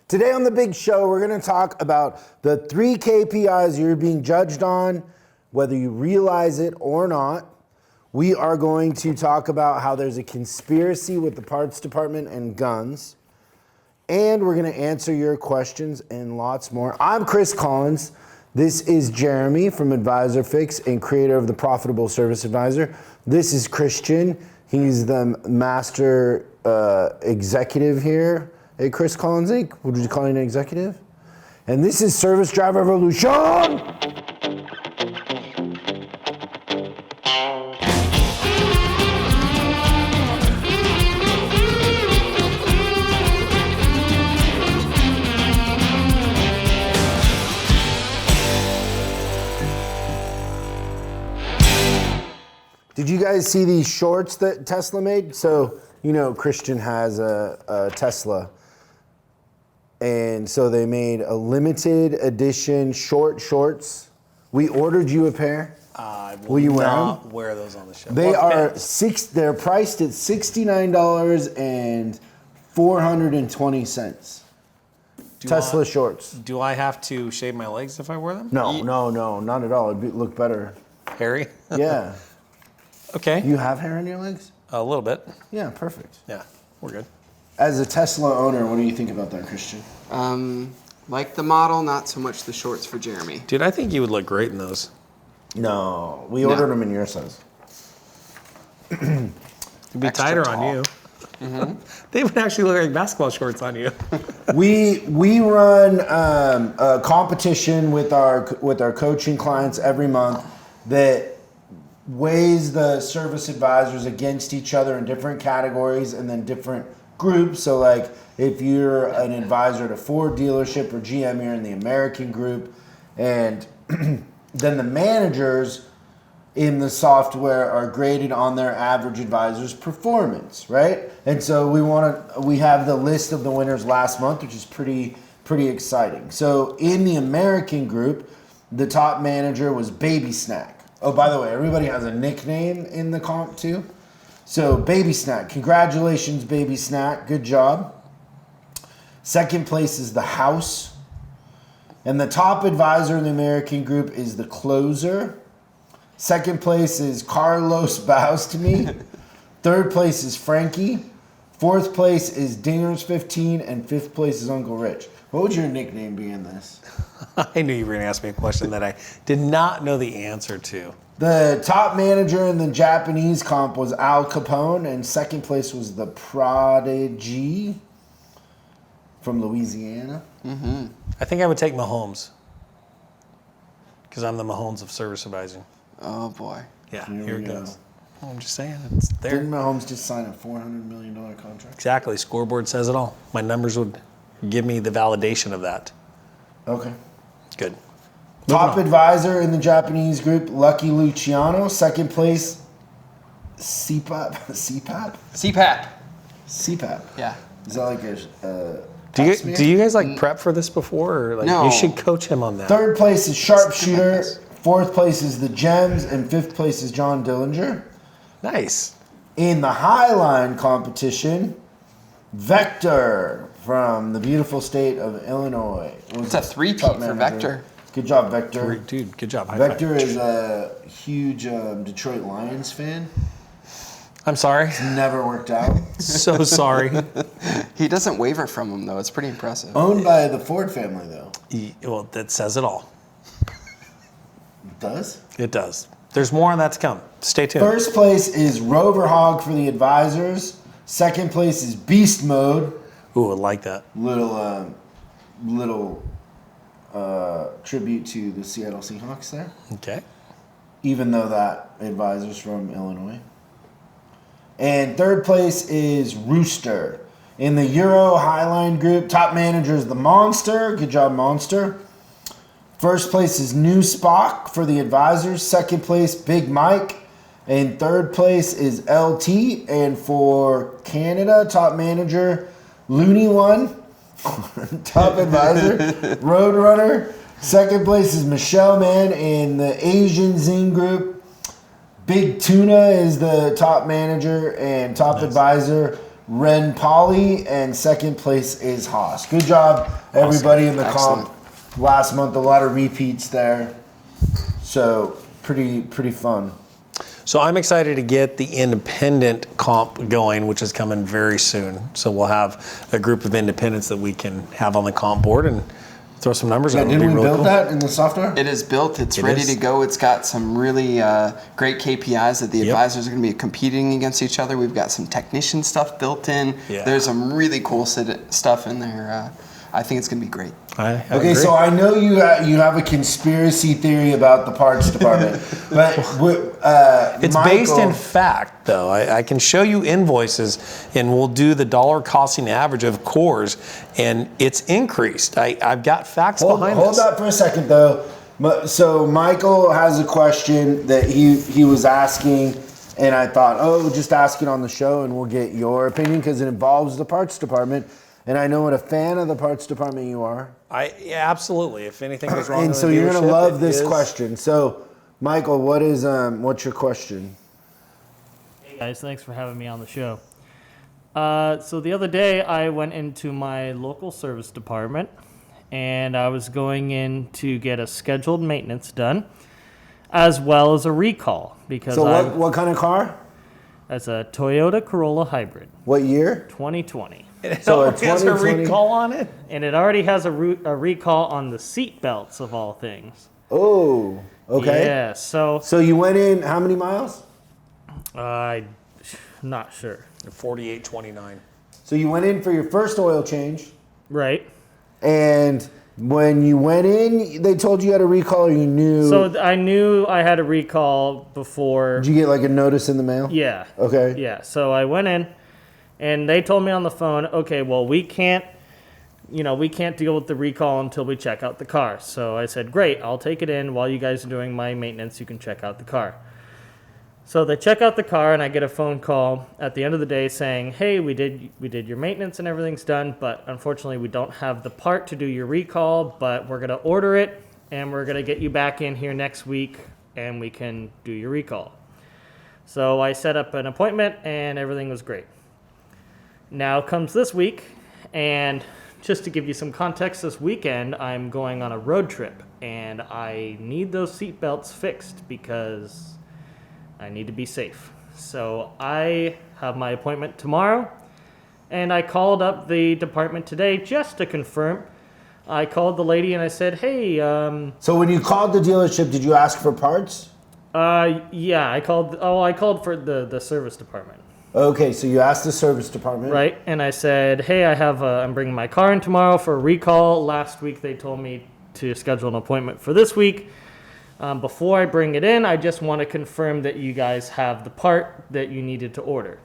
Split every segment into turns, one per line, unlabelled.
Today on The Big Show, we're going to talk about the 3 KPIs you're being judged on, whether you realize it or not. We are going to talk about how there's a conspiracy with the parts department and guns. And we're going to answer your questions and lots more. I'm Chris Collins. This is Jeremy from Advisor Fix and creator of the Profitable Service Advisor. This is Christian. He's the master executive here at Chris Collins Inc. Would you call him an executive? And this is Service Drive Revolution. Did you guys see these shorts that Tesla made? So, you know, Christian has a Tesla. And so they made a limited edition shorts. We ordered you a pair.
Will you not wear those on the show?
They're priced at $69 and 420 cents. Tesla shorts.
Do I have to shave my legs if I wear them?
No, not at all. It'd look better.
Hairy?
Yeah.
Okay.
You have hair on your legs?
A little bit.
Yeah, perfect.
Yeah, we're good.
As a Tesla owner, what do you think about that, Christian?
Like the model, not so much the shorts for Jeremy.
Dude, I think you would look great in those.
No, we ordered them in your size.
It'd be tighter
tall.
on you. Mm-hmm. They would actually look like basketball shorts on you.
We run a competition with our coaching clients every month that weighs the service advisors against each other in different categories and then different groups. So like if you're an advisor at a Ford dealership or GM, you're in the American group. And then the managers in the software are graded on their average advisor's performance, right? And so we have the list of the winners last month, which is pretty exciting. So in the American group, the top manager was Baby Snack. Oh, by the way, everybody has a nickname in the comp too. So Baby Snack, congratulations, Baby Snack, good job. Second place is the House. And the top advisor in the American group is the Closer. Second place is Carlos Bows to Me. Third place is Frankie. Fourth place is Dingers 15, and fifth place is Uncle Rich. What would your nickname be in this?
I knew you were going to ask me a question that I did not know the answer to.
The top manager in the Japanese comp was Al Capone, and second place was the Prodigy from Louisiana.
Mm-hmm.
I think I would take Mahomes because I'm the Mahomes of service advising.
Oh, boy.
Yeah,
Here
here
we
it
go.
goes. I'm just saying, it's there.
Didn't Mahomes just sign a $400 million contract?
Exactly. Scoreboard says it all. My numbers would give me the validation of that.
Okay.
Good.
Top advisor in the Japanese group, Lucky Luciano. Second place, CPAP. CPAP.
Yeah.
Is that like a
Do you guys like prep for this before? Or like
No.
You should coach him on that.
Third place is Sharpshooter. Fourth place is the Gems. And fifth place is John Dillinger.
Nice.
In the Highline competition, Vector from the beautiful state of Illinois.
It's a three-peat
top
for
manager.
Vector.
Good job, Vector.
Dude, good job. High
Vector
five.
is a huge Detroit Lions fan.
I'm sorry.
Never worked out.
So sorry.
He doesn't waver from them, though. It's pretty impressive.
Owned by the Ford family, though.
Well, that says it all.
It does?
It does. There's more on that to come. Stay tuned.
First place is Rover Hog for the advisors. Second place is Beast Mode.
Ooh, I like that.
Little tribute to the Seattle Seahawks there.
Okay.
Even though that advisor's from Illinois. And third place is Rooster. In the Euro Highline group, top manager is the Monster. Good job, Monster. First place is New Spock for the advisors. Second place, Big Mike. And third place is LT. And for Canada, top manager, Looney One. Top advisor, Roadrunner. Second place is Michelle Man in the Asian Zing group. Big Tuna is the top manager and top advisor, Ren Polly, and second place is Haas. Good job, everybody in the
Excellent.
comp last month. A lot of repeats there, so pretty fun.
So I'm excited to get the independent comp going, which is coming very soon. So we'll have a group of independents that we can have on the comp board and throw some numbers
Yeah,
out.
didn't we
really
build
cool.
that in the software?
It is built. It's
It
ready
is.
to go. It's got some really great KPIs that the
Yep.
advisors are going to be competing against each other. We've got some technician stuff built in.
Yeah.
There's some really cool stuff in there. I think it's going to be great.
I
Okay,
agree.
so I know you have a conspiracy theory about the parts department, but
It's based in fact, though. I can show you invoices, and we'll do the dollar costing average of cores, and it's increased. I've got facts behind
Hold
this.
that for a second, though. So Michael has a question that he was asking, and I thought, just ask it on the show, and we'll get your opinion because it involves the parts department. And I know what a fan of the parts department you are.
Yeah, absolutely. If anything goes wrong,
And
in
so
the
you're gonna
dealership,
love
it
this
is-
question. So, Michael, what's your question?
Hey guys, thanks for having me on the show. So the other day I went into my local service department and I was going in to get a scheduled maintenance done as well as a recall because
So what kind of car?
That's a Toyota Corolla Hybrid
What year?
2020.
It
So a
already has a
2020
recall on it.
And it already has a recall on the seat belts of all things.
Oh, okay.
Yeah, so
So you went in, how many miles?
I'm not sure.
4829.
So you went in for your first oil change,
Right.
and when you went in, they told you had a recall, or you knew?
So I knew I had a recall before.
Did you get like a notice in the mail?
Yeah.
Okay.
Yeah. So I went in and they told me on the phone, okay, well, we can't deal with the recall until we check out the car. So I said, great, I'll take it in while you guys are doing my maintenance. You can check out the car. So they check out the car and I get a phone call at the end of the day saying, hey, we did your maintenance and everything's done, but unfortunately we don't have the part to do your recall, but we're going to order it and we're going to get you back in here next week and we can do your recall. So I set up an appointment and everything was great. Now comes this week, and just to give you some context, this weekend I'm going on a road trip and I need those seat belts fixed because I need to be safe. So I have my appointment tomorrow and I called up the department today just to confirm. I called the lady and I said, hey,
So when you called the dealership, did you ask for parts?
yeah, I called for the service department.
Okay, so you asked the service department.
Right, and I said, hey, I'm bringing my car in tomorrow for a recall. Last week they told me to schedule an appointment for this week. Before I bring it in, I just want to confirm that you guys have the part that you needed to order.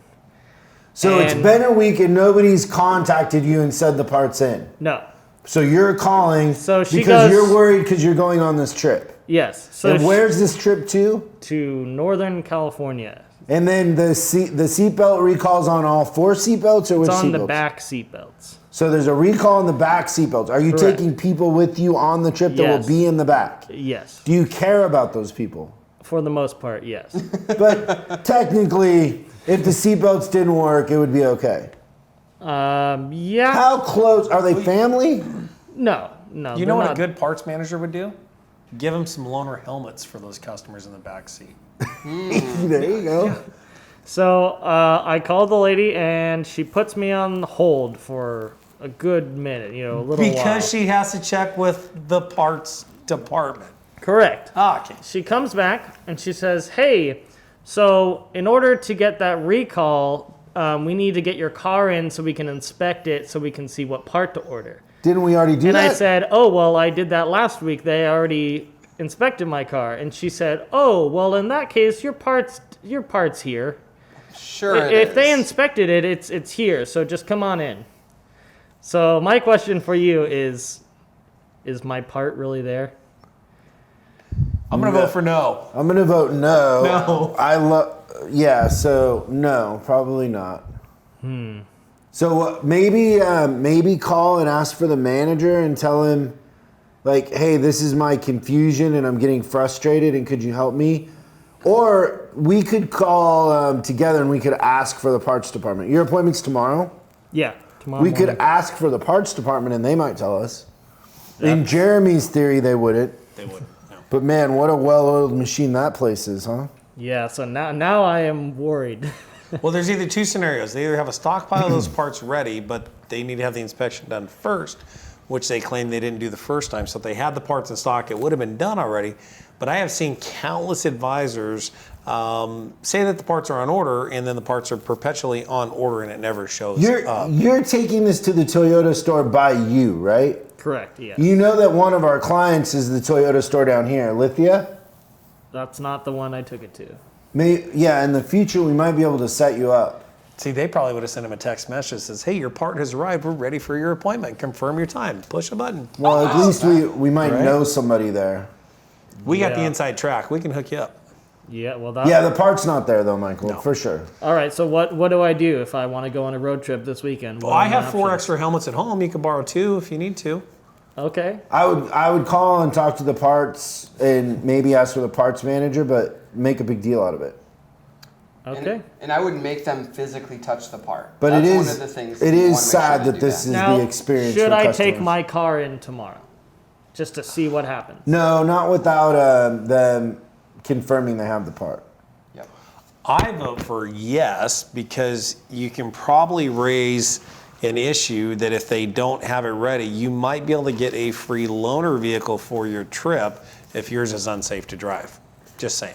So it's
And-
been a week and nobody's contacted you and said the part's in.
No.
So you're calling
So she
because
goes-
you're worried because you're going on this trip.
Yes. So
And where's this trip to?
to Northern California.
And then the seatbelt recalls on all four seatbelts, or which
It's on the
seatbelts?
back seat belts.
So there's a recall on the back seatbelts. Are you
Correct.
taking people with you on the trip that will
Yes.
be in the back?
Yes.
Do you care about those people?
For the most part, yes.
But technically, if the seatbelts didn't work, it would be okay.
Yeah.
How close are they? Family?
No.
You
they're
know what
not.
a good parts manager would do? Give them some loaner helmets for those customers in the back seat.
There you go.
So I called the lady and she puts me on hold for a good minute, a little while.
Because she has to check with the parts department.
Correct.
Okay.
She comes back and she says, hey, so in order to get that recall, we need to get your car in so we can inspect it so we can see what part to order.
Didn't we already do
And
that?
I said, oh, well, I did that last week. They already inspected my car. And she said, oh, well, in that case, your part's here.
Sure.
If they inspected it, it's here. So just come on in. So my question for you is my part really there?
I'm going to vote for no.
I'm gonna vote no.
No.
Yeah. So no, probably not. So maybe call and ask for the manager and tell him, like, hey, this is my confusion and I'm getting frustrated and could you help me? Or we could call together and we could ask for the parts department. Your appointment's tomorrow?
Yeah, tomorrow
We
morning.
could ask for the parts department and they might tell us. In Jeremy's theory, they wouldn't.
They wouldn't. No.
But man, what a well-oiled machine that place is, huh?
Yeah, so now I am worried.
Well, there's either two scenarios. They either have a stockpile of those parts ready, but they need to have the inspection done first, which they claim they didn't do the first time. So if they had the parts in stock, it would have been done already. But I have seen countless advisors say that the parts are on order, and then the parts are perpetually on order, and it never shows up.
You're taking this to the Toyota store by you, right?
Correct, yes.
You know that one of our clients is the Toyota store down here, Lithia?
That's not the one I took it to.
Yeah, in the future, we might be able to set you up.
See, they probably would have sent him a text message that says, hey, your part has arrived. We're ready for your appointment. Confirm your time. Push a button.
Well, at least we might
Right?
know somebody there.
We got the
Yeah.
inside track. We can hook you up.
Yeah, well, that.
Yeah, the part's not there though, Michael,
No.
for sure.
All right, so what do I do if I want to go on a road trip this weekend?
Well,
What
I
are my
have 4
options?
extra helmets at home. You can borrow 2 if you need to.
Okay.
I would call and talk to the parts and maybe ask for the parts manager, but make a big deal out of it.
Okay.
And I would make them physically touch the part.
But
That's
it
one
is
of the things
it
you wanna
is
make sure
sad
to
that
do
this is
Now,
the experience.
should
for
I
customers.
take my car in tomorrow, just to see what happens?
No, not without them confirming they have the part.
Yep.
I vote for yes, because you can probably raise an issue that if they don't have it ready, you might be able to get a free loaner vehicle for your trip if yours is unsafe to drive. Just saying.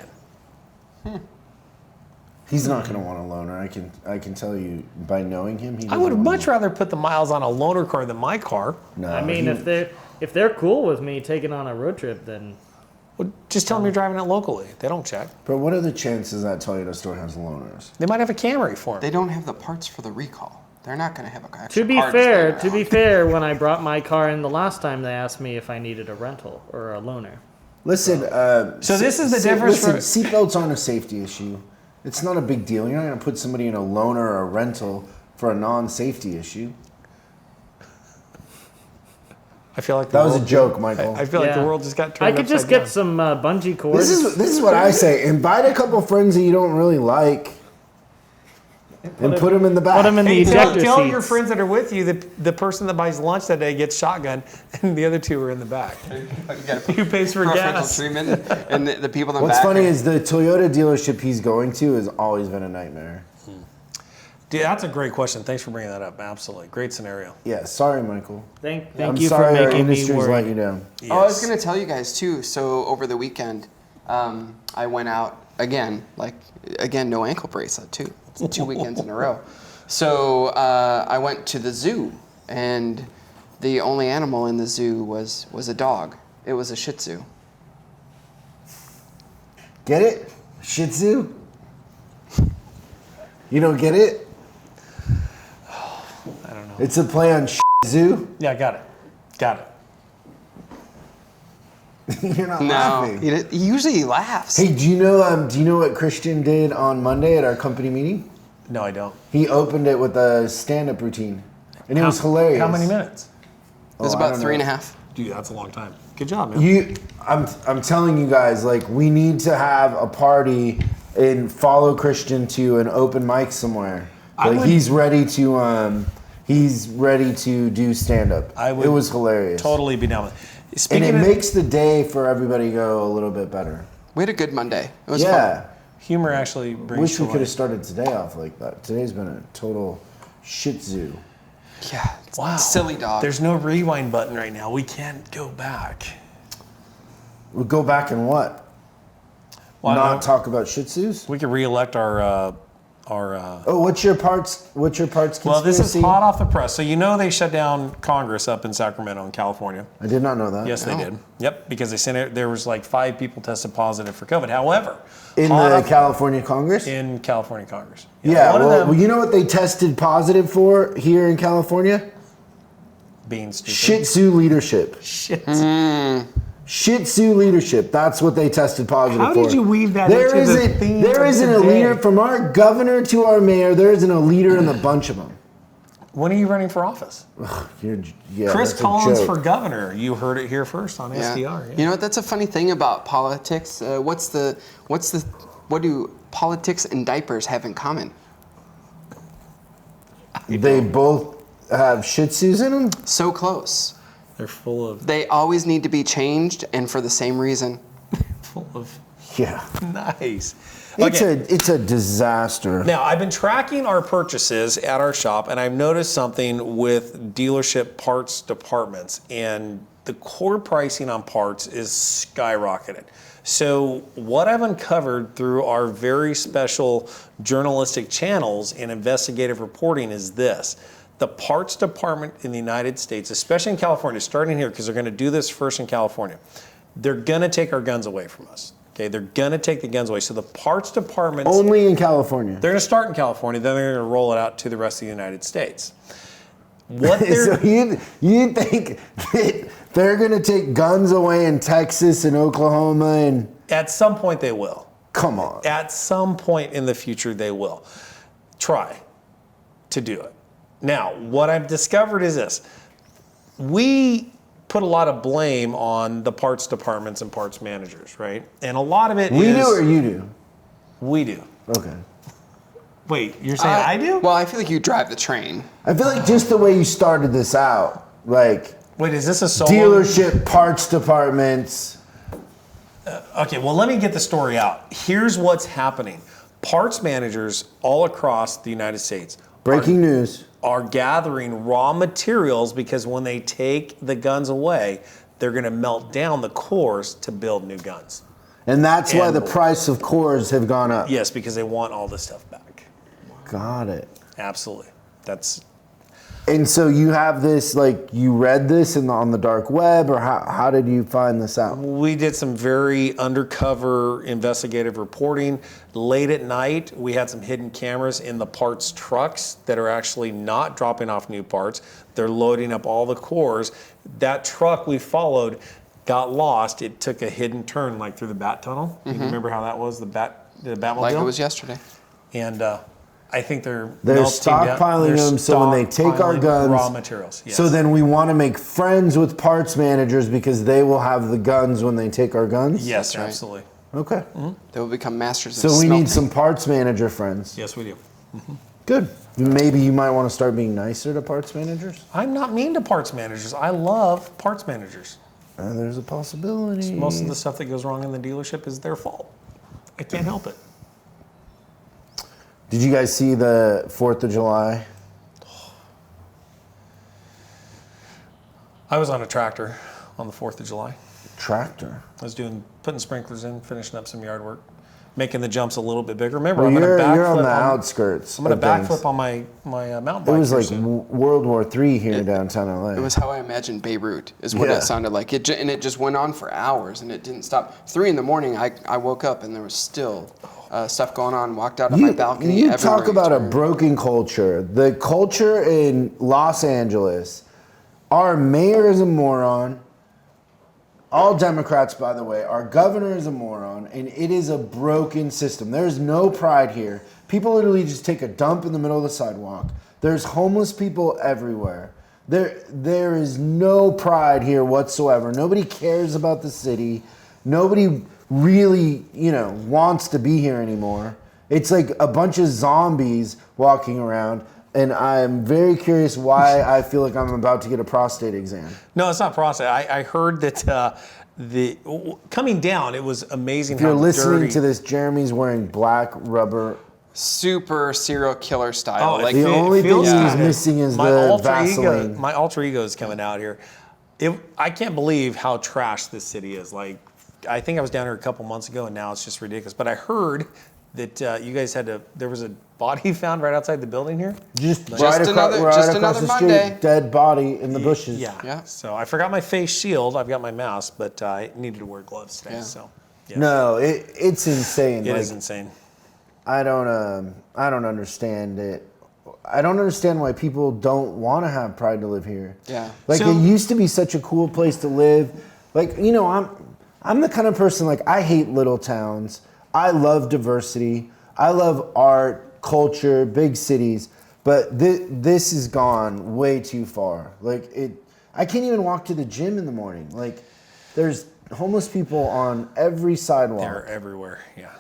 He's not going to want a loaner. I can tell you by knowing him.
I would much rather put the miles on a loaner car than my car.
No,
I mean, if they're cool with me taking on a road trip, then
Well, just tell them you're driving it locally. They don't check.
But what are the chances that Toyota store has loaners?
They might have a Camry for them.
They don't have the parts for the recall. They're not going to have a
to
extra
be
car
fair,
just
to
laying
be
around.
fair, when I brought my car in the last time, they asked me if I needed a rental or a loaner.
Listen.
So this is the difference
Listen, seatbelts aren't a safety issue. It's not a big deal. You're not going to put somebody in a loaner or a rental for a non-safety issue.
I feel like
That was a joke, Michael.
I feel like the
Yeah.
world just got
I
turned
could just
upside
get
down.
some bungee cords.
This is what I say. Invite a couple friends that you don't really like, and put them in the back.
Put 'em in the
Hey,
ejector
tell
seats.
your friends that are with you that the person that buys lunch that day gets shotgun, and the other 2 are in the back.
You gotta
Who pays for
preferential
gas?
treatment, and the people in the
What's
back.
funny is the Toyota dealership he's going to has always been a nightmare.
Dude, that's a great question. Thanks for bringing that up. Absolutely. Great scenario.
Yeah, sorry, Michael.
Thank
I'm
you
sorry
for
our
making me
industry's let
worry.
you down.
Oh, I was
Yes.
going to tell you guys too. So over the weekend, I went out again, no ankle bracelet too. It's 2 weekends in a row. So I went to the zoo, and the only animal in the zoo was a dog. It was a Shih Tzu.
Get it? Shih Tzu? You don't get it?
I don't know.
It's a play on Shih Tzu.
Yeah, got it. Got it.
You're not
No,
laughing.
he usually laughs.
Hey, do you know what Christian did on Monday at our company meeting?
No, I don't.
He opened it with a stand-up routine, and it was hilarious.
How many minutes?
It was
I
about
don't
3.5.
Dude, that's a long time. Good job, man.
I'm telling you guys, like, we need to have a party and follow Christian to an open mic somewhere.
I
Like,
would-
he's ready to do stand-up.
I would
It was hilarious.
Totally be down with it.
And
Speaking
it
of
makes the day for everybody go a little bit better.
We had a good Monday. It was
Yeah.
humor, actually brings
Wish we
joy.
could have started today off like that. Today's been a total shit zoo.
fun. Yeah. It's
Wow.
Silly dog.
There's no rewind button right now. We can't go back.
We'll go back and what?
Well,
Not talk about shih tzus?
We could re-elect our
Oh, what's your parts conspiracy?
well, this is hot off the press. So you know they shut down Congress up in Sacramento in California.
I did not know that.
Yes, they did. Yep, because they sent it. There was like 5 people tested positive for COVID. However,
In
hot
the
off-
California Congress?
in California Congress.
Yeah,
one of
well,
them
you know what they tested positive for here in California?
being stupid.
Shih Tzu leadership.
Shit.
Shih Tzu leadership. That's what they tested positive
How
for.
did you weave that
There
into the
isn't,
theme
There
of
isn't a
today?
leader from our governor to our mayor. There isn't a leader in the bunch of them.
When are you running for office?
Yeah,
Chris
that's a
Collins
joke.
for governor. You heard it here first on
Yeah.
SDR. Yeah.
You know what? That's a funny thing about politics. What's the What do politics and diapers have in common?
They both have Shih Tzus in them?
So close.
They're full of
They always need to be changed, and for the same reason.
Yeah.
nice.
It's a disaster.
Now, I've been tracking our purchases at our shop, and I've noticed something with dealership parts departments, and the core pricing on parts is skyrocketed. So what I've uncovered through our very special journalistic channels and investigative reporting is this. The parts department in the United States, especially in California, starting here, because they're going to do this first in California, they're going to take our guns away from us. Okay, they're going to take the guns away. So the parts departments...
Only in California.
They're going to start in California, then they're going to roll it out to the rest of the United States. What they're...
So you think that they're going to take guns away in Texas and Oklahoma and...
At some point they will.
Come on.
At some point in the future they will. Try to do it. Now, what I've discovered is this. We put a lot of blame on the parts departments and parts managers, right? And a lot of it
We do or you do?
We do.
Okay.
Wait, you're saying I do?
Well, I feel like you drive the train.
I feel like just the way you started this out, like...
Wait, is this a solo?
Dealership parts departments.
Okay, well, let me get the story out. Here's what's happening. Parts managers all across the United States
Breaking news.
Are gathering raw materials because when they take the guns away, they're going to melt down the cores to build new guns.
And that's why the price of cores have gone up.
Yes, because they want all this stuff back.
Got it.
Absolutely. That's...
And so you have this, like, you read this on the dark web, or how did you find this out?
We did some very undercover investigative reporting. Late at night, we had some hidden cameras in the parts trucks that are actually not dropping off new parts. They're loading up all the cores. That truck we followed got lost. It took a hidden turn, like through the Bat Tunnel. You remember how that was, the Batmobile?
Like it was yesterday.
And I think they're
stockpiling them so when they take our guns,
raw materials. Yes.
So then we want to make friends with parts managers because they will have the guns when they take our guns?
Yes,
That's right.
absolutely.
Okay.
They will become masters of
So we
smelting.
need some parts manager friends.
Yes, we do.
Good. Maybe you might want to start being nicer to parts managers?
I'm not mean to parts managers. I love parts managers.
There's a possibility.
Most of the stuff that goes wrong in the dealership is their fault. I can't help it.
Did you guys see the 4th of July?
I was on a tractor on the 4th of July.
Tractor?
I was putting sprinklers in, finishing up some yard work, making the jumps a little bit bigger. Remember,
Well,
I'm going to backflip.
you're on the outskirts.
I'm going
of
to
things.
backflip on my mountain bike.
It was
here
like
soon.
World War III here in downtown LA.
It was how I imagined Beirut, is what
Yeah.
it sounded like. And it just went on for hours, and it didn't stop. 3 in the morning, I woke up, and there was still stuff going on. Walked out on my balcony.
You
everywhere
talk about a
turn.
broken culture. The culture in Los Angeles, our mayor is a moron. All Democrats, by the way. Our governor is a moron, and it is a broken system. There's no pride here. People literally just take a dump in the middle of the sidewalk. There's homeless people everywhere. There is no pride here whatsoever. Nobody cares about the city. Nobody really, wants to be here anymore. It's like a bunch of zombies walking around, and I'm very curious why I feel like I'm about to get a prostate exam.
No, it's not prostate. I heard that coming down, it was amazing
If you're
how
listening
dirty.
to this, Jeremy's wearing black rubber.
Super serial killer style.
Oh,
like
The only thing
feels
he's
good.
missing is
My
the
alter
Vaseline.
ego. My alter ego is coming out here. I can't believe how trash this city is. Like, I think I was down here a couple months ago, and now it's just ridiculous. But I heard that you guys there was a body found right outside the building here.
Just
another
across the
Monday.
street, dead body in the bushes.
Yeah.
So I forgot my face shield. I've got my mask, but I needed to wear gloves today.
Yeah.
So yeah.
No, it's insane.
It is insane.
I don't understand it. I don't understand why people don't want to have pride to live here.
Yeah.
Like
So-
it used to be such a cool place to live. Like, I'm the kind of person, like, I hate little towns. I love diversity. I love art, culture, big cities. But this has gone way too far. Like, I can't even walk to the gym in the morning. Like, there's homeless people on every sidewalk.
They're everywhere. Yeah.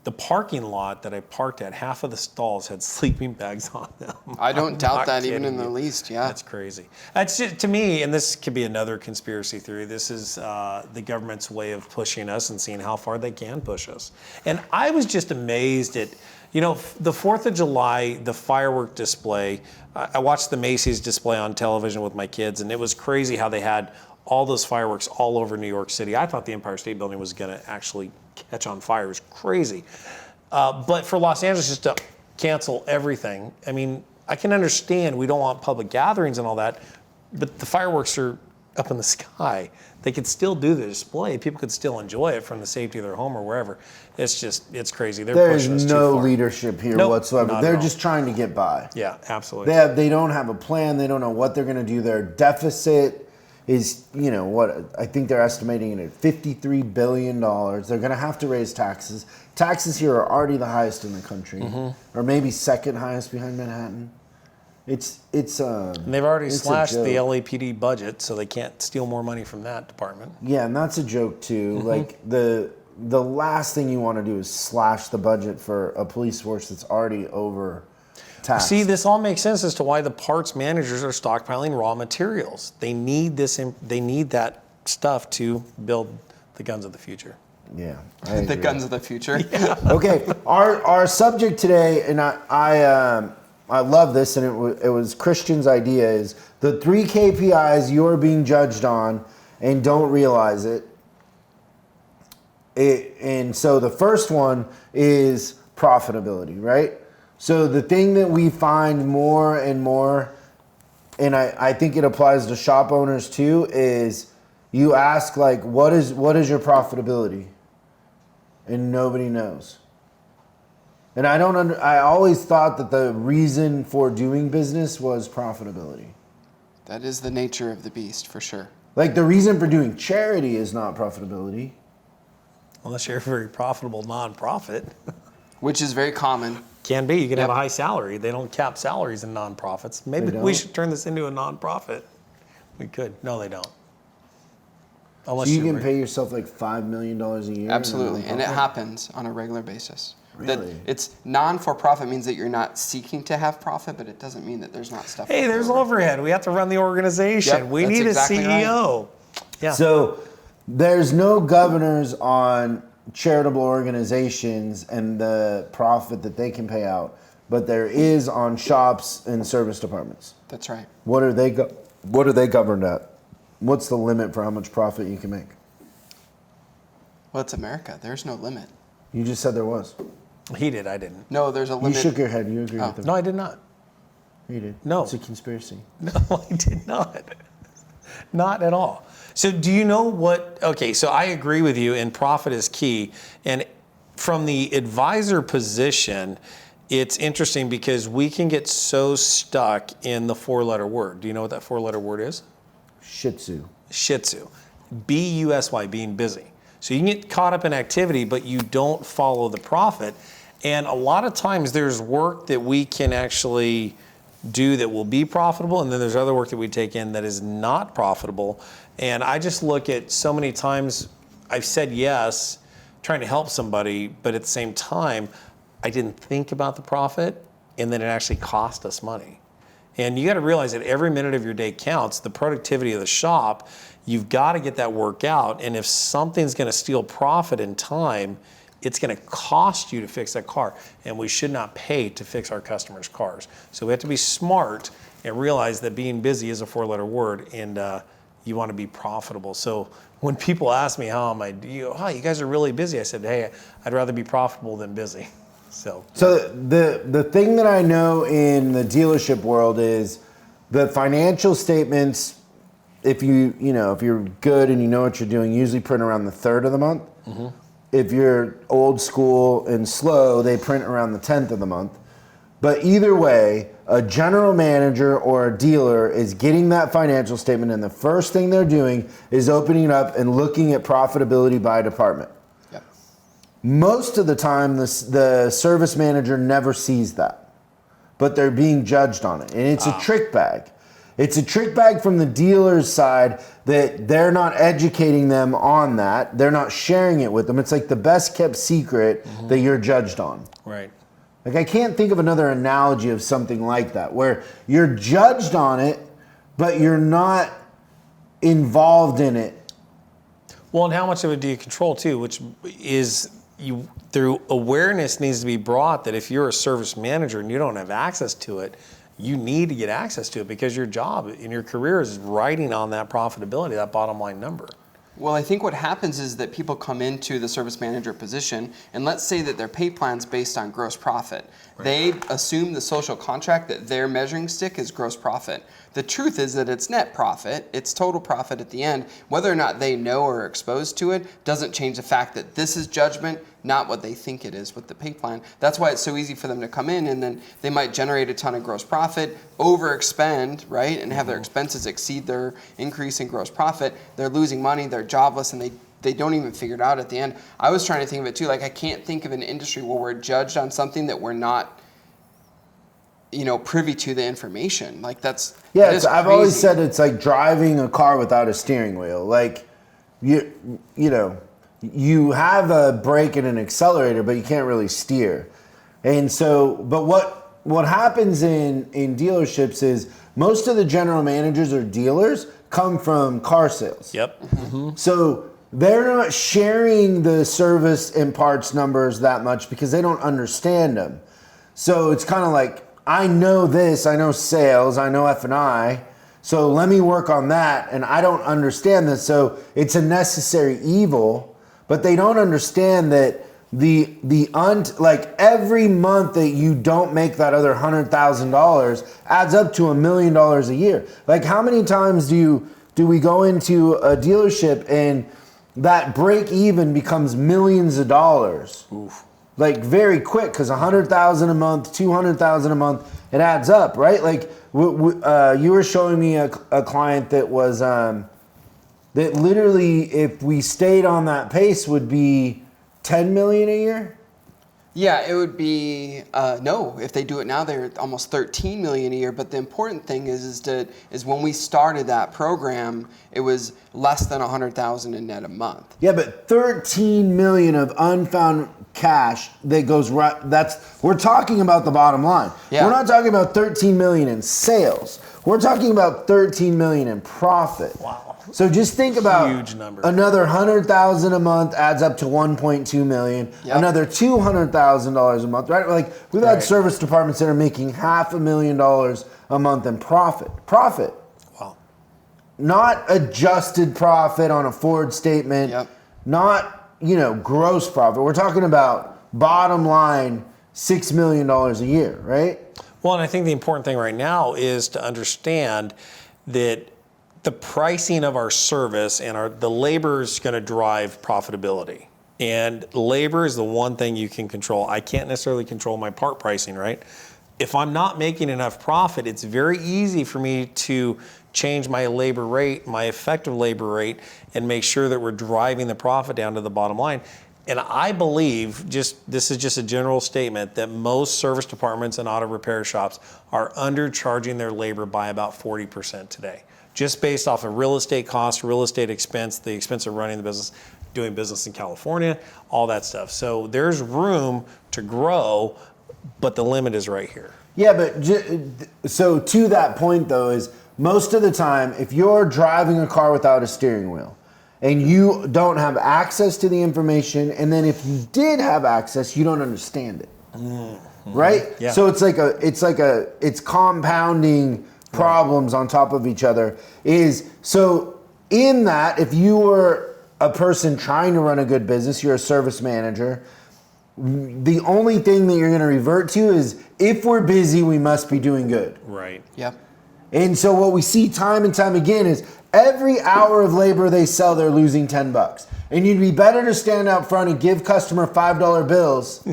The parking lot that I parked at, half of the stalls had sleeping bags on them.
I don't doubt
not
that even
kidding
in the
you.
least. Yeah.
That's crazy. That's just, to me, and this could be another conspiracy theory. This is the government's way of pushing us and seeing how far they can push us. And I was just amazed at, the 4th of July, the firework display. I watched the Macy's display on television with my kids, and it was crazy how they had all those fireworks all over New York City. I thought the Empire State Building was going to actually catch on fire. It was crazy. But for Los Angeles just to cancel everything, I mean, I can understand we don't want public gatherings and all that, but the fireworks are up in the sky. They could still do the display. People could still enjoy it from the safety of their home or wherever. It's crazy. They're pushing us
There's
too
no
far.
leadership here
Nope,
whatsoever.
not at
They're
all.
just trying to get by.
Yeah, absolutely.
They don't have a plan. They don't know what they're going to do. Their deficit is, I think they're estimating it at $53 billion. They're going to have to raise taxes. Taxes here are already the highest in the country, or maybe second highest behind Manhattan.
And they've already
it's a
slashed the
joke.
LAPD budget, so they can't steal more money from that department.
Yeah, and that's a joke too. Like the last thing you want to do is slash the budget for a police force that's already over taxed.
See, this all makes sense as to why the parts managers are stockpiling raw materials. They need they need that stuff to build the guns of the future.
Yeah,
The guns of the future.
Okay, our subject today, and I love this, and it was Christian's idea, is the 3 KPIs you're being judged on and don't realize it. And so the first one is profitability, right? So the thing that we find more and more, and I think it applies to shop owners too, is you ask like, what is your profitability? And nobody knows. And I always thought that the reason for doing business was profitability.
That is the nature of the beast, for sure.
Like the reason for doing charity is not profitability.
Unless you're a very profitable nonprofit.
Which is very common.
Can be. You can have
Yep.
a high salary. They don't cap salaries in nonprofits. Maybe
They
we
don't?
should turn this into a nonprofit. We could. No, they don't. Unless
So you
you're
can pay yourself like $5 million a year? in a
Absolutely. And it
nonprofit?
happens on a regular basis.
Really?
It's non-for-profit means that you're not seeking to have profit, but it doesn't mean that there's not stuff.
Hey,
left
there's
over.
overhead. We have to run the organization.
Yep,
we
that's
need
exactly
a CEO. Yeah.
So there's no governors on charitable organizations and the profit that they can pay out, but there is on shops and service departments.
That's right.
What are they governed at? What's the limit for how much profit you can make?
Well, it's America. There's no limit.
You just said there was.
He did. I didn't.
No, there's a
You
limit.
shook your head. You agree
Oh.
with them.
No, I did not.
You did.
No.
It's a conspiracy.
No, I did not. Not at all. So do you know what, okay, so I agree with you, and profit is key. And from the advisor position, it's interesting because we can get so stuck in the 4-letter word. Do you know what that 4-letter word is?
Shih Tzu.
Shih Tzu. B-U-S-Y, being busy. So you can get caught up in activity, but you don't follow the profit. And a lot of times there's work that we can actually do that will be profitable, and then there's other work that we take in that is not profitable. And I just look at so many times I've said yes, trying to help somebody, but at the same time, I didn't think about the profit, and then it actually cost us money. And you got to realize that every minute of your day counts. The productivity of the shop, you've got to get that work out. And if something's going to steal profit and time, it's going to cost you to fix that car. And we should not pay to fix our customers' cars. So we have to be smart and realize that being busy is a 4-letter word, and you want to be profitable. So when people ask me, how am I, you guys are really busy. I said, hey, I'd rather be profitable than busy. So
the thing that I know in the dealership world is the financial statements, if you're good and you know what you're doing, usually print around the 3rd of the month. Mm-hmm. If you're old school and slow, they print around the 10th of the month. But either way, a general manager or a dealer is getting that financial statement, and the first thing they're doing is opening it up and looking at profitability by department.
Yep.
Most of the time, the service manager never sees that, but they're being judged on it, and it's a trick bag. It's a trick bag from the dealer's side that they're not educating them on that. They're not sharing it with them. It's like the best kept secret that you're judged on.
Right.
Like, I can't think of another analogy of something like that, where you're judged on it, but you're not involved in it.
Well, and how much of it do you control too, which is through awareness needs to be brought that if you're a service manager and you don't have access to it, you need to get access to it because your job and your career is riding on that profitability, that bottom line number.
Well, I think what happens is that people come into the service manager position, and let's say that their pay plan's based on gross profit. Right. They assume the social contract that their measuring stick is gross profit. The truth is that it's net profit, it's total profit at the end. Whether or not they know or are exposed to it doesn't change the fact that this is judgment, not what they think it is with the pay plan. That's why it's so easy for them to come in, and then they might generate a ton of gross profit, overexpend, right, and have their expenses exceed their increase in gross profit. They're losing money, they're jobless, and they don't even figure it out at the end. I was trying to think of it too, like I can't think of an industry where we're judged on something that we're not privy to the information. Like that's
I've always said it's like driving a car without a steering wheel. Like you have a brake and an accelerator, but you can't really steer. And so, but what happens in dealerships is most of the general managers or dealers come from car sales.
Yep. Mm-hmm.
So they're not sharing the service and parts numbers that much because they don't understand them. So it's kind of like, I know this, I know sales, I know F&I, so let me work on that, and I don't understand this, so it's a necessary evil, but they don't understand that like every month that you don't make that other $100,000 adds up to $1 million a year. Like how many times do we go into a dealership and that break even becomes millions of dollars?
Oof.
Like very quick, because $100,000 a month, $200,000 a month, it adds up, right? Like you were showing me a client that was that literally, if we stayed on that pace, would be $10 million a year.
Yeah, it would be no. If they do it now, they're almost $13 million a year. But the important thing is when we started that program, it was less than $100,000 in net a month.
Yeah, but $13 million of unfound cash that goes right. We're talking about the bottom line.
Yeah.
We're not talking about $13 million in sales. We're talking about $13 million in profit.
Wow.
So just think about
huge number.
Another $100,000 a month adds up to $1.2 million.
Yep.
Another $200,000 a month, right? Like we've had service departments that are making $500,000 a month in profit. Profit.
Wow.
Not adjusted profit on a forward statement.
Yep.
Not, gross profit. We're talking about bottom line $6 million a year, right?
Well, and I think the important thing right now is to understand that the pricing of our service and the labor is going to drive profitability. And labor is the one thing you can control. I can't necessarily control my part pricing, right? If I'm not making enough profit, it's very easy for me to change my labor rate, my effective labor rate, and make sure that we're driving the profit down to the bottom line. And I believe, this is just a general statement, that most service departments and auto repair shops are undercharging their labor by about 40% today. Just based off of real estate costs, real estate expense, the expense of running the business, doing business in California, all that stuff. So there's room to grow, but the limit is right here.
Yeah, but so to that point though, is most of the time, if you're driving a car without a steering wheel and you don't have access to the information, and then if you did have access, you don't understand it, right?
Yeah.
So it's compounding problems on top of each other. So in that, if you were a person trying to run a good business, you're a service manager, the only thing that you're going to revert to is, if we're busy, we must be doing good.
Right.
Yep.
And so what we see time and time again is every hour of labor they sell, they're losing $10. And you'd be better to stand out front and give customer $5 bills.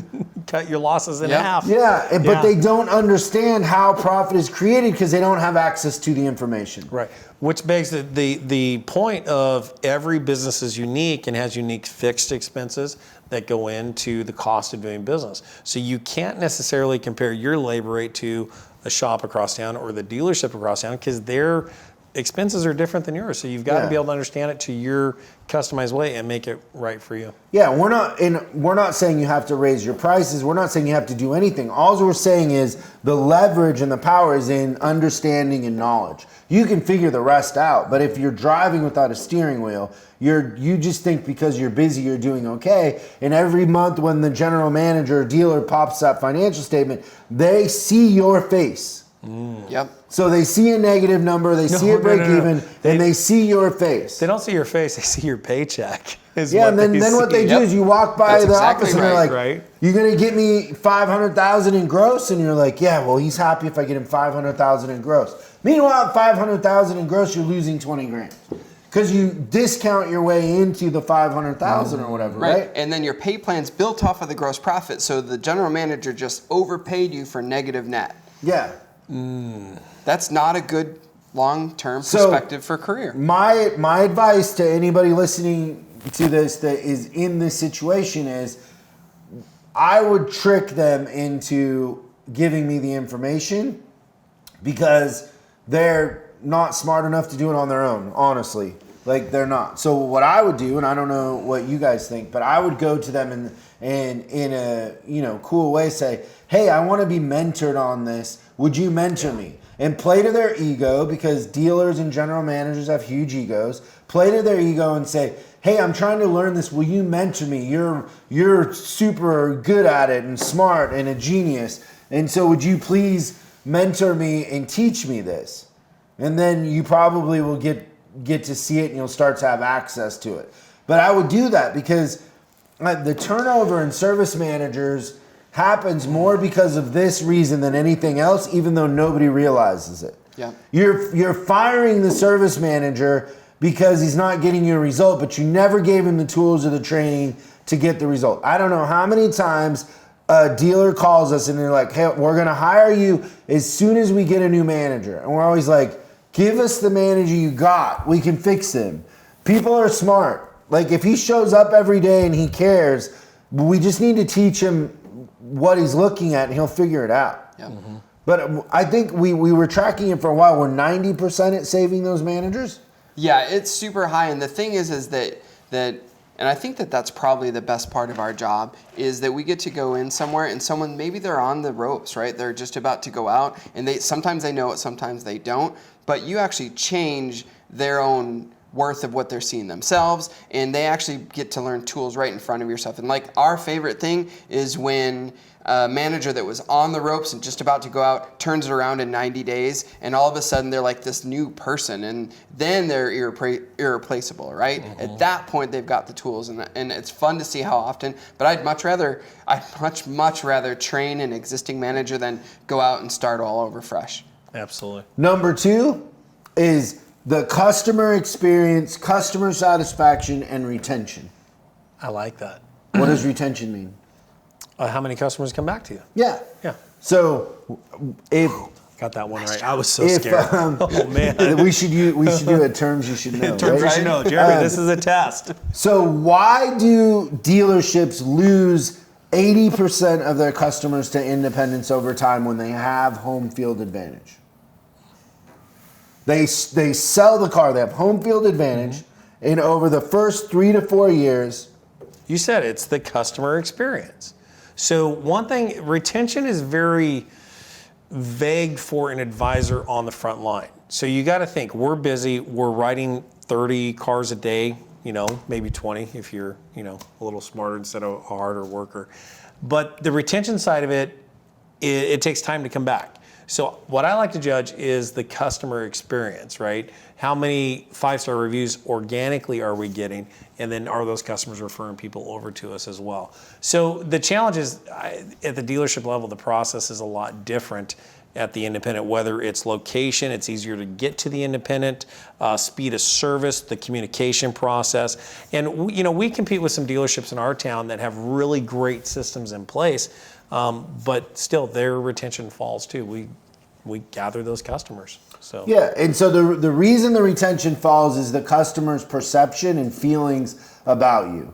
Cut your losses in half.
Yeah, but they don't understand how profit is created because they don't have access to the information.
Right. Which begs the point of every business is unique and has unique fixed expenses that go into the cost of doing business. So you can't necessarily compare your labor rate to the shop across town or the dealership across town, because their expenses are different than yours. So you've got to be able to understand it to your customized way and make it right for you.
Yeah, we're not saying you have to raise your prices. We're not saying you have to do anything. All we're saying is the leverage and the power is in understanding and knowledge. You can figure the rest out, but if you're driving without a steering wheel, you just think because you're busy you're doing okay. And every month when the general manager or dealer pops that financial statement, they see your face.
Yep.
So they see a negative number, they see a break even, and they see your face.
They don't see your face, they see your paycheck.
Yeah, and then what they do is you walk by the office and they're like, you're going to get me $500,000 in gross? And you're like, yeah, well, he's happy if I get him $500,000 in gross. Meanwhile, $500,000 in gross, you're losing 20 grand. Because you discount your way into the $500,000 or whatever, right?
And then your pay plan's built off of the gross profit, so the general manager just overpaid you for negative net.
Yeah.
That's not a good long-term perspective for career.
My advice to anybody listening to this that is in this situation is I would trick them into giving me the information because they're not smart enough to do it on their own, honestly. Like, they're not. So what I would do, and I don't know what you guys think, but I would go to them and in a cool way say, hey, I want to be mentored on this. Would you mentor me? And play to their ego, because dealers and general managers have huge egos. Play to their ego and say, hey, I'm trying to learn this. Will you mentor me? You're super good at it and smart and a genius. And so would you please mentor me and teach me this? And then you probably will get to see it and you'll start to have access to it. But I would do that because the turnover in service managers happens more because of this reason than anything else, even though nobody realizes it.
Yeah.
You're firing the service manager because he's not getting you a result, but you never gave him the tools or the training to get the result. I don't know how many times a dealer calls us and they're like, hey, we're going to hire you as soon as we get a new manager. And we're always like, give us the manager you got. We can fix him. People are smart. Like, if he shows up every day and he cares, we just need to teach him what he's looking at and he'll figure it out.
Yeah. Mm-hmm.
But I think we were tracking it for a while. We're 90% at saving those managers.
Yeah, it's super high. And the thing is that and I think that's probably the best part of our job, is that we get to go in somewhere and someone, maybe they're on the ropes, right? They're just about to go out and sometimes they know it, sometimes they don't, but you actually change their own worth of what they're seeing themselves, and they actually get to learn tools right in front of yourself. And like, our favorite thing is when a manager that was on the ropes and just about to go out turns it around in 90 days, and all of a sudden they're like this new person, and then they're irreplaceable, right? Mm-hmm. At that point, they've got the tools, and it's fun to see how often. But I'd much rather train an existing manager than go out and start all over fresh.
Absolutely.
Number 2 is the customer experience, customer satisfaction, and retention.
I like that.
What does retention mean?
How many customers come back to you?
Yeah.
Yeah.
So if
got that one right, I was so scared. Oh man.
we should do it terms you should know.
Terms
right?
you should know, Jeremy. This is a test.
So why do dealerships lose 80% of their customers to independents over time when they have home field advantage? They sell the car. They have home field advantage, and over the first 3 to 4 years.
You said it's the customer experience. So one thing, retention is very vague for an advisor on the front line. So you got to think, we're busy. We're writing 30 cars a day. Maybe 20 if you're a little smarter instead of a harder worker. But the retention side of it takes time to come back. So what I like to judge is the customer experience, right? How many 5-star reviews organically are we getting? And then are those customers referring people over to us as well? So the challenge is, at the dealership level, the process is a lot different at the independent, whether it's location, it's easier to get to the independent, speed of service, the communication process. And we compete with some dealerships in our town that have really great systems in place. But still, their retention falls too. We gather those customers. So
yeah, and so the reason the retention falls is the customer's perception and feelings about you.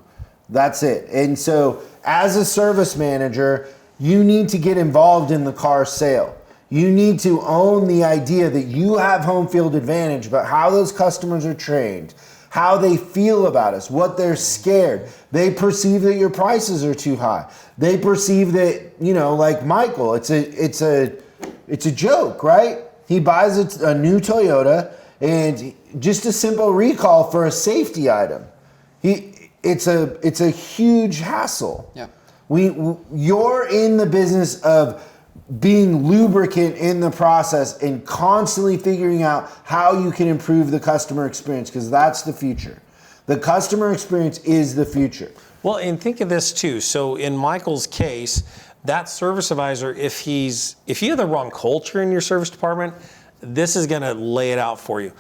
That's it. And so as a service manager, you need to get involved in the car sale. You need to own the idea that you have home field advantage, but how those customers are trained, how they feel about us, what they're scared. They perceive that your prices are too high. They perceive that, like Michael, it's a joke, right? He buys a new Toyota and just a simple recall for a safety item. It's a huge hassle.
Yeah.
You're in the business of being lubricant in the process and constantly figuring out how you can improve the customer experience, because that's the future. The customer experience is the future.
Well, and think of this too. So in Michael's case, that service advisor, if you have the wrong culture in your service department, this is going to lay it out for you.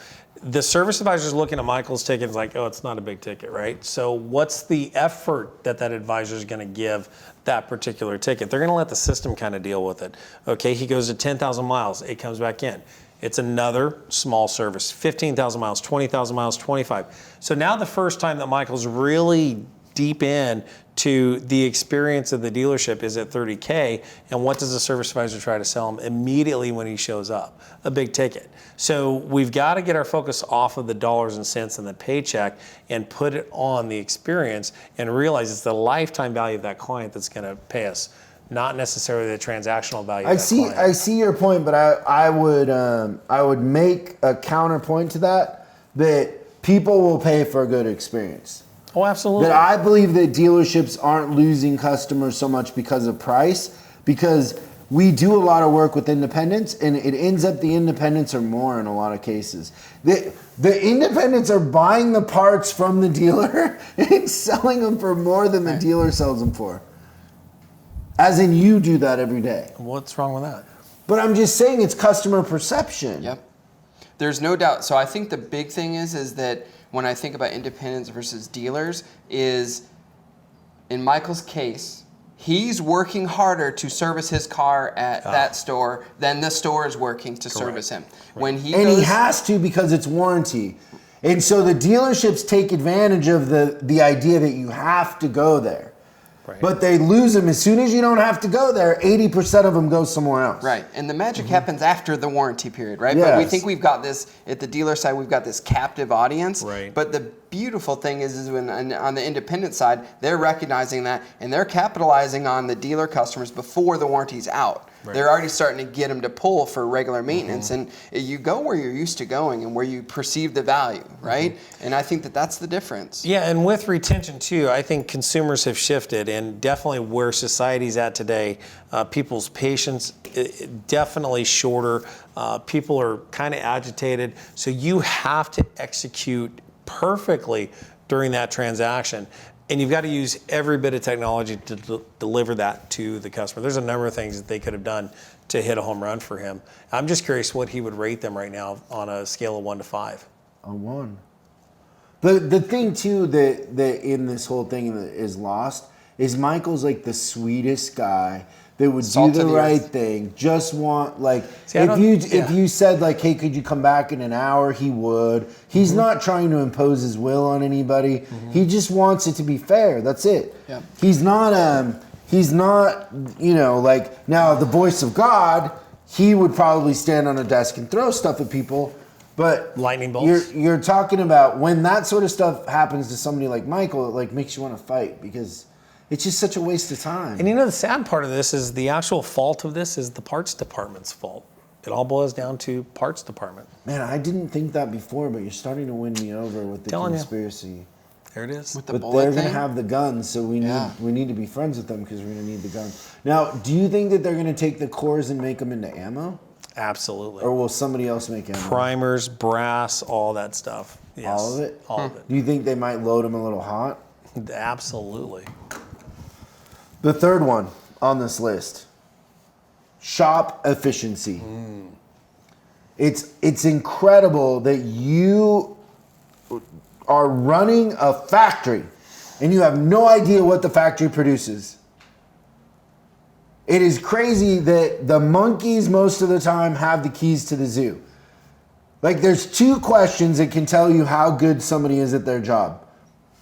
The service advisor is looking at Michael's ticket and is like, oh, it's not a big ticket, right? So what's the effort that advisor is going to give that particular ticket? They're going to let the system kind of deal with it. Okay, he goes to 10,000 miles, it comes back in. It's another small service, 15,000 miles, 20,000 miles, 25. So now the first time that Michael's really deep in to the experience of the dealership is at $30K, and what does the service advisor try to sell him immediately when he shows up? A big ticket. So we've got to get our focus off of the dollars and cents and the paycheck and put it on the experience and realize it's the lifetime value of that client that's going to pay us, not necessarily the transactional value of that client.
I see your point, but I would make a counterpoint to that people will pay for a good experience.
Oh, absolutely.
That I believe that dealerships aren't losing customers so much because of price, because we do a lot of work with independents, and it ends up the independents are more in a lot of cases. The independents are buying the parts from the dealer and selling them for more than the dealer sells them for. As in, you do that every day.
What's wrong with that?
But I'm just saying it's customer perception.
Yep. There's no doubt. So I think the big thing is that when I think about independents versus dealers is, in Michael's case, he's working harder to service his car at that store than the store is working to service him. When he
has to, because it's warranty. And so the dealerships take advantage of the idea that you have to go there.
Right.
But they lose them as soon as you don't have to go there. 80% of them go somewhere else.
Right, and the magic happens after the warranty period, right?
Yes.
But we think we've got this at the dealer side. We've got this captive audience.
Right.
But the beautiful thing is when on the independent side, they're recognizing that and they're capitalizing on the dealer customers before the warranty's out. Right. They're already starting to get them to pull for regular maintenance, and you go where you're used to going and where you perceive the value, right? And I think that's the difference.
Yeah, and with retention too, I think consumers have shifted, and definitely where society's at today, people's patience definitely shorter. People are kind of agitated, so you have to execute perfectly during that transaction. And you've got to use every bit of technology to deliver that to the customer. There's a number of things that they could have done to hit a home run for him. I'm just curious what he would rate them right now on a scale of 1 to 5.
A 1. The thing too that in this whole thing is lost is Michael's like the sweetest guy that would do the right thing. Just want if you said like, hey, could you come back in an hour? He would. He's not trying to impose his will on anybody. He just wants it to be fair. That's it.
Yeah.
He's not like now the voice of God. He would probably stand on a desk and throw stuff at people. But
lightning bolts.
You're talking about when that sort of stuff happens to somebody like Michael, it like makes you want to fight because it's just such a waste of time.
And the sad part of this is the actual fault of this is the parts department's fault. It all boils down to parts department.
Man, I didn't think that before, but you're starting to win me over with the conspiracy.
There it is.
With the
but
bullet
they're
thing?
going to have the guns, so we need to be friends with them because we're going to need the guns. Now, do you think that they're going to take the cores and make them into ammo?
Absolutely.
Or will somebody else make ammo?
Primers, brass, all that stuff. Yes.
All of it?
All of it.
Do you think they might load them a little hot?
Absolutely.
The third one on this list, shop efficiency. It's incredible that you are running a factory and you have no idea what the factory produces. It is crazy that the monkeys most of the time have the keys to the zoo. Like there's 2 questions that can tell you how good somebody is at their job.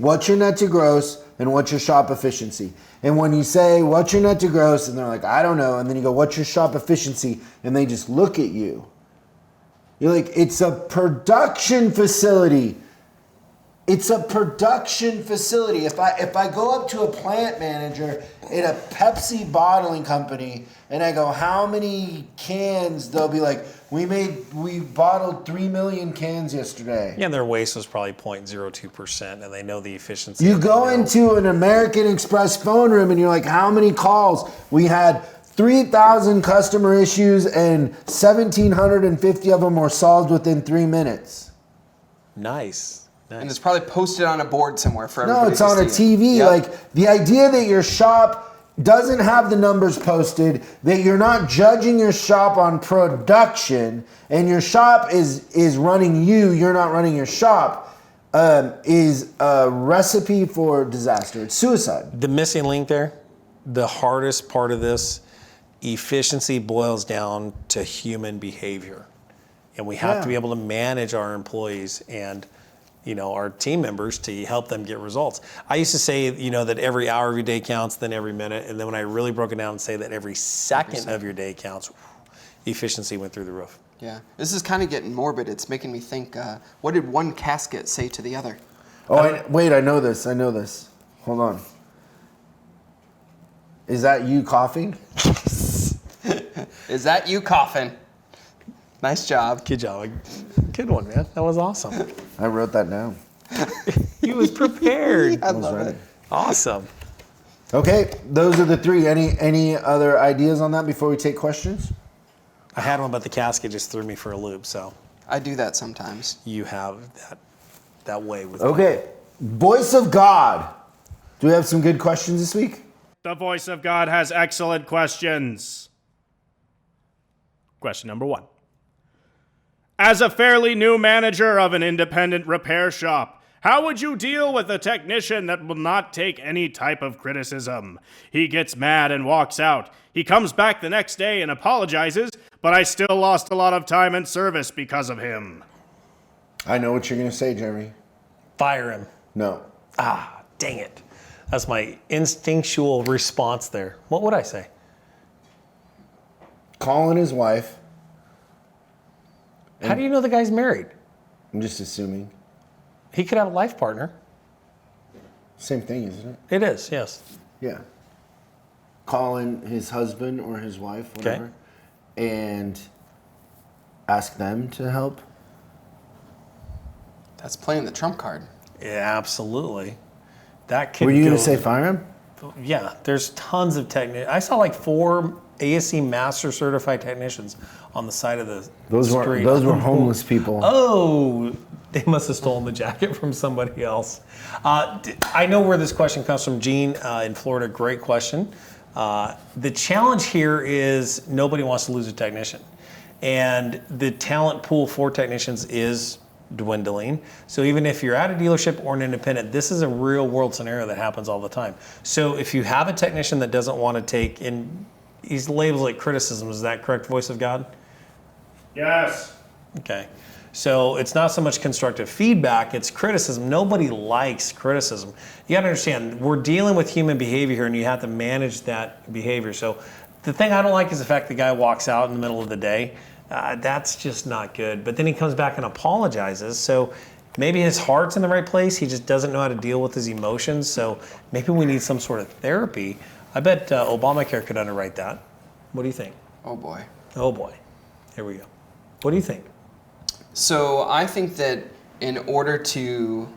what's your net to gross and what's your shop efficiency? And when you say, what's your net to gross? And they're like, I don't know. And then you go, what's your shop efficiency? And they just look at you. You're like, it's a production facility. It's a production facility. If I go up to a plant manager at a Pepsi bottling company and I go, how many cans? They'll be like, we bottled 3 million cans yesterday.
Yeah, their waste was probably 0.02%, and they know the efficiency.
You go into an American Express phone room and you're like, how many calls? We had 3,000 customer issues and 1,750 of them were solved within 3 minutes.
Nice.
And it's probably posted on a board somewhere for everybody.
No, it's on a TV.
Yep.
Like, the idea that your shop doesn't have the numbers posted, that you're not judging your shop on production, and your shop is running you're not running your shop, is a recipe for disaster. It's suicide.
The missing link there, the hardest part of this, efficiency boils down to human behavior. And we have to be able to manage our employees and our team members to help them get results. I used to say, that every hour of your day counts, then every minute. And then when I really broke it down and say that every second of your day counts, efficiency went through the roof.
Yeah. This is kind of getting morbid. It's making me think, what did one casket say to the other?
Wait, I know this. Hold on. Is that you coughing?
Is that you coughing? Nice job.
Good job. Good one, man. That was awesome.
I wrote that down.
He was prepared.
I love it.
Awesome.
Okay, those are the three. Any other ideas on that before we take questions?
I had one, but the casket just threw me for a loop. So
I do that sometimes.
you have that way with
Okay, voice of God. Do we have some good questions this week?
The voice of God has excellent questions. Question number 1. As a fairly new manager of an independent repair shop, how would you deal with a technician that will not take any type of criticism? He gets mad and walks out. He comes back the next day and apologizes, but I still lost a lot of time and service because of him.
I know what you're going to say, Jeremy.
Fire him.
No.
Dang it. That's my instinctual response there. What would I say?
Calling his wife.
How do you know the guy's married?
I'm just assuming.
He could have a life partner.
Same thing, isn't it?
It is, yes.
Yeah. Calling his husband or his wife, whatever, and ask them to help.
That's playing the trump card.
Yeah, absolutely. That could
Were you
go,
going to say fire him?
Yeah, there's tons of technicians. I saw like 4 ASC Master Certified technicians on the side of the street.
Those were homeless people.
Oh, they must have stolen the jacket from somebody else. I know where this question comes from. Gene in Florida, great question. The challenge here is nobody wants to lose a technician. And the talent pool for technicians is dwindling. So even if you're at a dealership or an independent, this is a real world scenario that happens all the time. So if you have a technician that doesn't want to take in, he's labeled like criticism, is that correct, voice of God?
Yes.
Okay. So it's not so much constructive feedback, it's criticism. Nobody likes criticism. You gotta understand, we're dealing with human behavior here and you have to manage that behavior. So the thing I don't like is the fact the guy walks out in the middle of the day. That's just not good. But then he comes back and apologizes. So maybe his heart's in the right place. He just doesn't know how to deal with his emotions. So maybe we need some sort of therapy. I bet Obamacare could underwrite that. What do you think?
Oh boy.
Oh boy. Here we go. What do you think?
So I think that in order to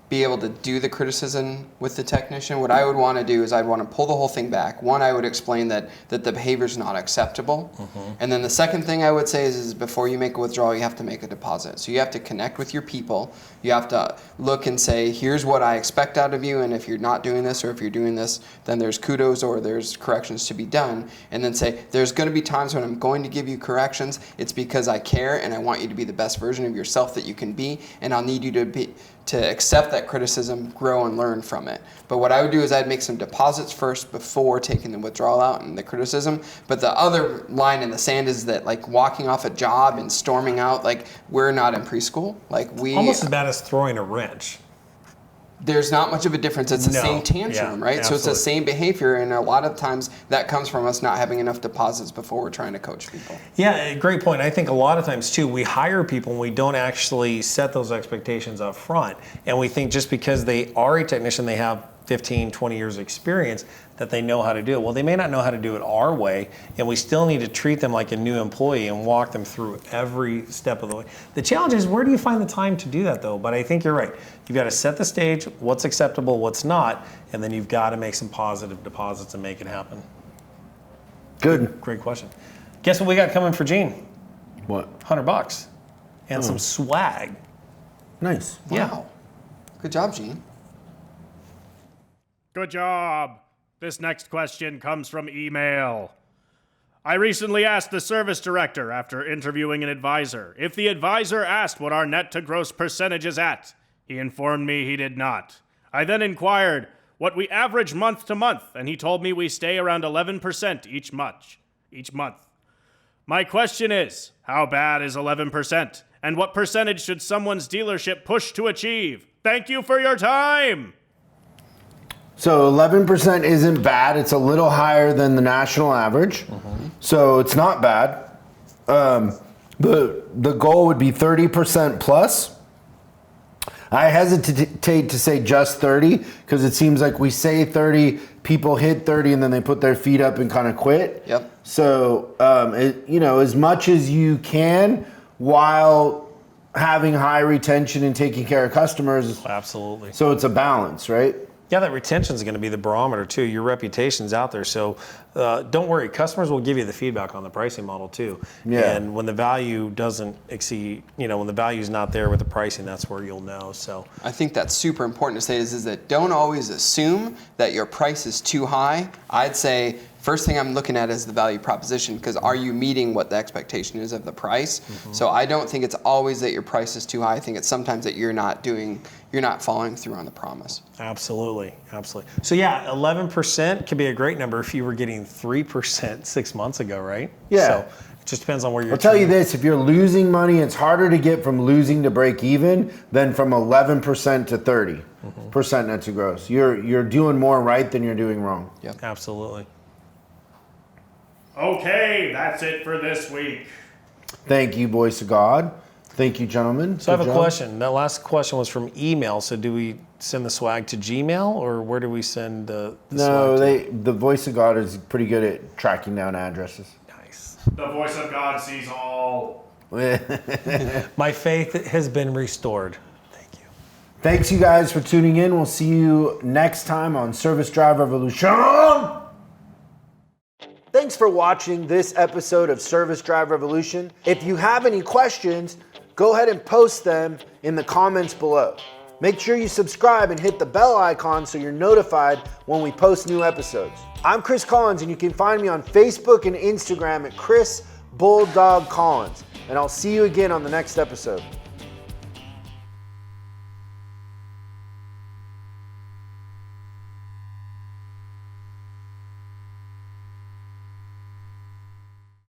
be able to do the criticism with the technician, what I would want to do is I'd want to pull the whole thing back. One, I would explain that the behavior is not acceptable. And then the second thing I would say is before you make a withdrawal, you have to make a deposit. So you have to connect with your people. You have to look and say, here's what I expect out of you, and if you're not doing this or if you're doing this, then there's kudos or there's corrections to be done. And then say, there's going to be times when I'm going to give you corrections. It's because I care and I want you to be the best version of yourself that you can be, and I'll need you to accept that criticism, grow and learn from it. But what I would do is I'd make some deposits first before taking the withdrawal out and the criticism. But the other line in the sand is that like walking off a job and storming out, like we're not in preschool. Like we
Almost as bad as throwing a wrench.
there's not much of a difference. It's the
No.
same tantrum,
Yeah,
right? So it's the
absolutely.
same behavior, and a lot of times that comes from us not having enough deposits before we're trying to coach people.
Yeah, great point. I think a lot of times too, we hire people and we don't actually set those expectations up front. And we think just because they are a technician, they have 15, 20 years of experience, that they know how to do it. Well, they may not know how to do it our way, and we still need to treat them like a new employee and walk them through every step of the way. The challenge is, where do you find the time to do that though? But I think you're right. You've got to set the stage, what's acceptable, what's not, and then you've got to make some positive deposits and make it happen.
Good.
Great question. Guess what we got coming for Gene?
What?
$100 and some swag.
Nice.
Yeah.
Wow. Good job, Gene.
Good job. This next question comes from email. I recently asked the service director after interviewing an advisor if the advisor asked what our net to gross percentage is at. He informed me he did not. I then inquired what we average month to month, and he told me we stay around 11% each month. My question is, how bad is 11%? And what percentage should someone's dealership push to achieve? Thank you for your time.
So 11% isn't bad. It's a little higher than the national average. So it's not bad. The goal would be 30% plus. I hesitate to say just 30 because it seems like we say 30, people hit 30 and then they put their feet up and kind of quit.
Yep.
So, as much as you can while having high retention and taking care of customers.
Absolutely.
So it's a balance, right?
Yeah, that retention is going to be the barometer too. Your reputation's out there, so don't worry. Customers will give you the feedback on the pricing model too.
Yeah.
And when the value doesn't exceed, when the value's not there with the pricing, that's where you'll know. So
I think that's super important to say is that don't always assume that your price is too high. I'd say first thing I'm looking at is the value proposition, because are you meeting what the expectation is of the price? So I don't think it's always that your price is too high. I think it's sometimes that you're not following through on the promise.
Absolutely. So yeah, 11% could be a great number if you were getting 3% 6 months ago, right?
Yeah.
So it just depends on where you're.
I'll tell you this, if you're losing money, it's harder to get from losing to break even than from 11% to 30% net to gross. You're doing more right than you're doing wrong.
Yep.
Absolutely.
Okay, that's it for this week.
Thank you, voice of God. Thank you, gentlemen.
So I have
Good
a
job.
question. That last question was from email. So do we send the swag to Gmail, or where do we send the
No,
swag to?
the voice of God is pretty good at tracking down addresses.
Nice.
The voice of God sees all.
My faith has been restored. Thank you.
Thanks, you guys, for tuning in. We'll see you next time on Service Drive Revolution. Thanks for watching this episode of Service Drive Revolution. If you have any questions, go ahead and post them in the comments below. Make sure you subscribe and hit the bell icon so you're notified when we post new episodes. I'm Chris Collins, and you can find me on Facebook and Instagram at Chris Bulldog Collins. And I'll see you again on the next episode.